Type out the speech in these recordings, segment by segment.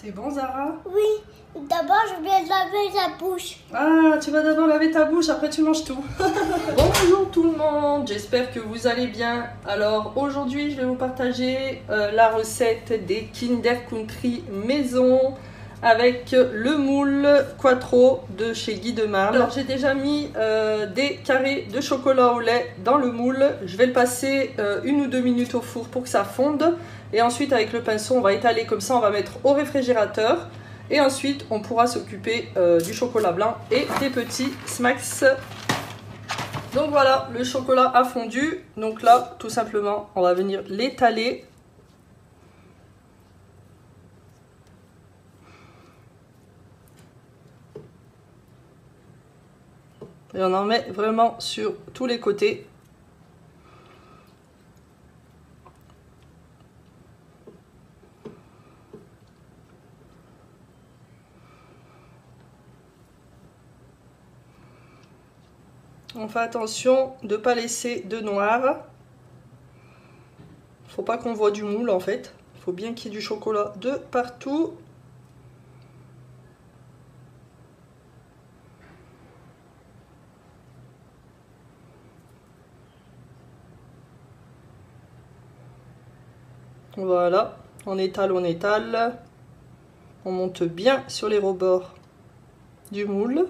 C'est bon, Zara? Oui, d'abord je vais laver la bouche. Ah, tu vas d'abord laver ta bouche, après tu manges tout. Bonjour tout le monde, j'espère que vous allez bien. Alors aujourd'hui, je vais vous partager la recette des Kinder Country maison avec le moule Quattro de chez Guy de Marle. Alors j'ai déjà mis des carrés de chocolat au lait dans le moule. Je vais le passer 1 ou 2 minutes au four pour que ça fonde. Et ensuite avec le pinceau, on va étaler comme ça, on va mettre au réfrigérateur. Et ensuite, on pourra s'occuper du chocolat blanc et des petits smacks. Donc voilà, le chocolat a fondu. Donc là, tout simplement, on va venir l'étaler. Et on en met vraiment sur tous les côtés. On fait attention de ne pas laisser de noir. Faut pas qu'on voit du moule en fait. Il faut bien qu'il y ait du chocolat de partout. Voilà, on étale, on étale. On monte bien sur les rebords du moule.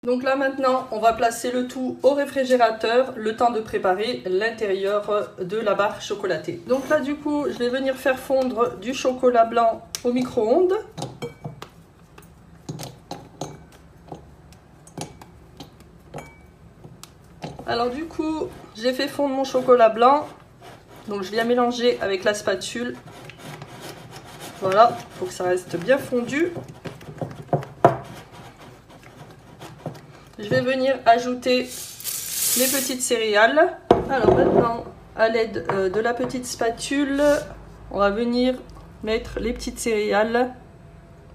Donc là maintenant, on va placer le tout au réfrigérateur, le temps de préparer l'intérieur de la barre chocolatée. Donc là du coup, je vais venir faire fondre du chocolat blanc au micro-ondes. Alors du coup, j'ai fait fondre mon chocolat blanc. Donc je viens mélanger avec la spatule. Voilà, pour que ça reste bien fondu. Je vais venir ajouter les petites céréales. Alors maintenant, à l'aide de la petite spatule, on va venir mettre les petites céréales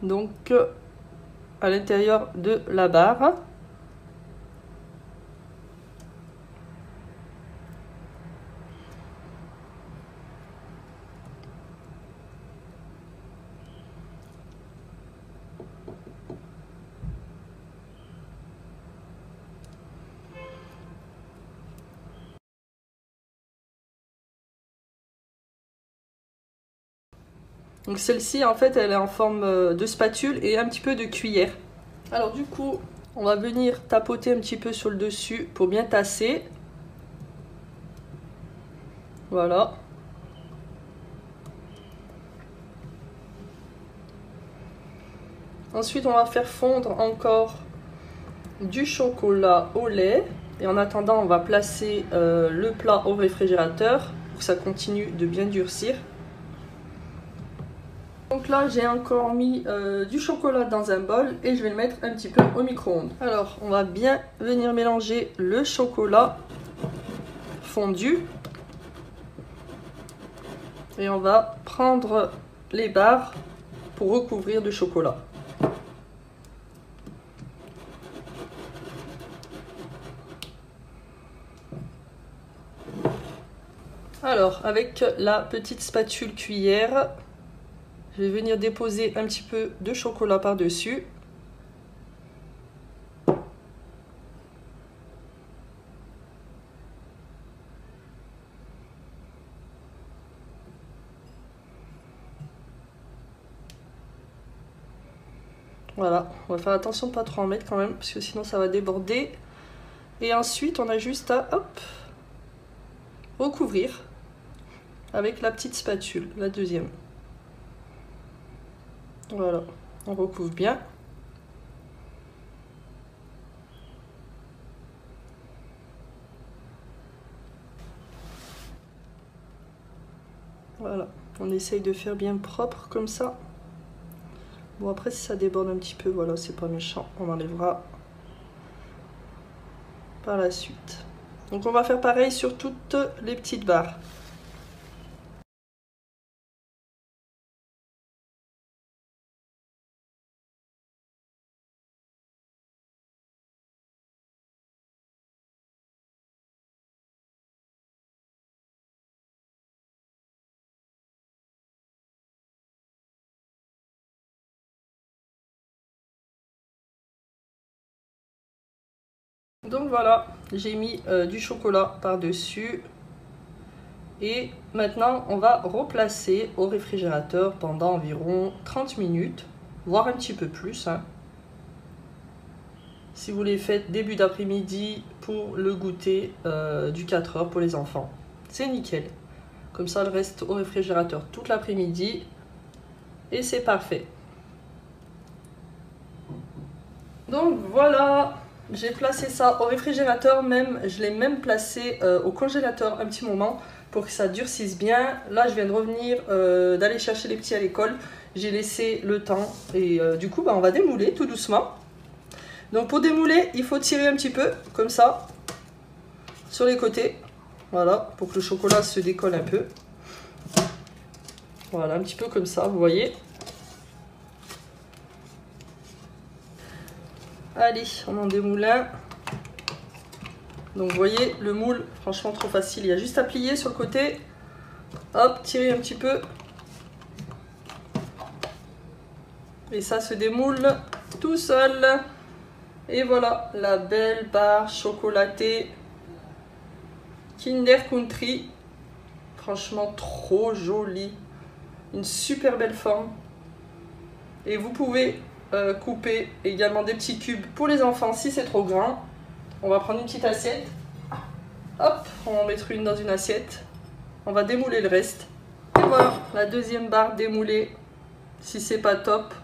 donc à l'intérieur de la barre. Donc celle-ci en fait elle est en forme de spatule et un petit peu de cuillère. Alors du coup on va venir tapoter un petit peu sur le dessus pour bien tasser. Voilà. Ensuite on va faire fondre encore du chocolat au lait. Et en attendant on va placer le plat au réfrigérateur pour que ça continue de bien durcir. Donc là j'ai encore mis du chocolat dans un bol et je vais le mettre un petit peu au micro-ondes. Alors on va bien venir mélanger le chocolat fondu. Et on va prendre les barres pour recouvrir de chocolat. Alors avec la petite spatule cuillère, je vais venir déposer un petit peu de chocolat par-dessus. Voilà, on va faire attention de ne pas trop en mettre quand même, parce que sinon ça va déborder. Et ensuite, on a juste à hop, recouvrir avec la petite spatule, la deuxième. Voilà, on recouvre bien. Voilà, on essaye de faire bien propre comme ça. Bon, après si ça déborde un petit peu, voilà, c'est pas méchant, on enlèvera par la suite. Donc on va faire pareil sur toutes les petites barres. Donc voilà, j'ai mis du chocolat par-dessus. Et maintenant, on va replacer au réfrigérateur pendant environ 30 minutes, voire un petit peu plus. Hein. Si vous les faites début d'après-midi pour le goûter du 4 heures pour les enfants, c'est nickel. Comme ça, elle reste au réfrigérateur toute l'après-midi et c'est parfait. Donc voilà, j'ai placé ça au réfrigérateur, je l'ai même placé au congélateur un petit moment pour que ça durcisse bien. Là, je viens de revenir d'aller chercher les petits à l'école. J'ai laissé le temps et du coup, on va démouler tout doucement. Donc pour démouler, il faut tirer un petit peu, comme ça, sur les côtés. Voilà, pour que le chocolat se décolle un peu. Voilà, un petit peu comme ça, vous voyez. Allez, on en démoule un. Donc vous voyez, le moule, franchement trop facile. Il y a juste à plier sur le côté. Hop, tirer un petit peu. Et ça se démoule tout seul. Et voilà, la belle barre chocolatée Kinder Country. Franchement trop jolie. Une super belle forme. Et vous pouvez couper également des petits cubes pour les enfants si c'est trop grand. On va prendre une petite assiette. Hop, on va en mettre une dans une assiette. On va démouler le reste. Et voilà, la deuxième barre démoulée. Si c'est pas top.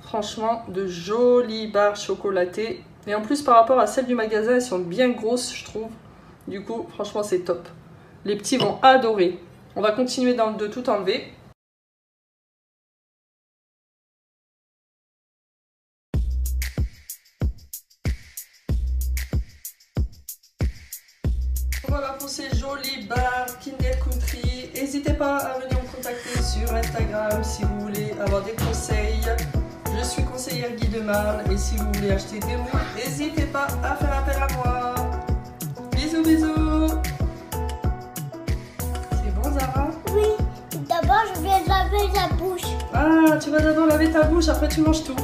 Franchement, de jolies barres chocolatées. Et en plus, par rapport à celles du magasin, elles sont bien grosses, je trouve. Du coup, franchement, c'est top. Les petits vont adorer. On va continuer de tout enlever. Voilà pour ces jolies barres Kinder Country. N'hésitez pas à venir me contacter sur Instagram si vous voulez avoir des conseils. Je suis conseillère Guy de Marle et si vous voulez acheter des moules, n'hésitez pas à faire appel à moi. Bisous, bisous. C'est bon, Zara? Oui, d'abord je vais laver la bouche. Ah, tu vas d'abord laver ta bouche, après tu manges tout.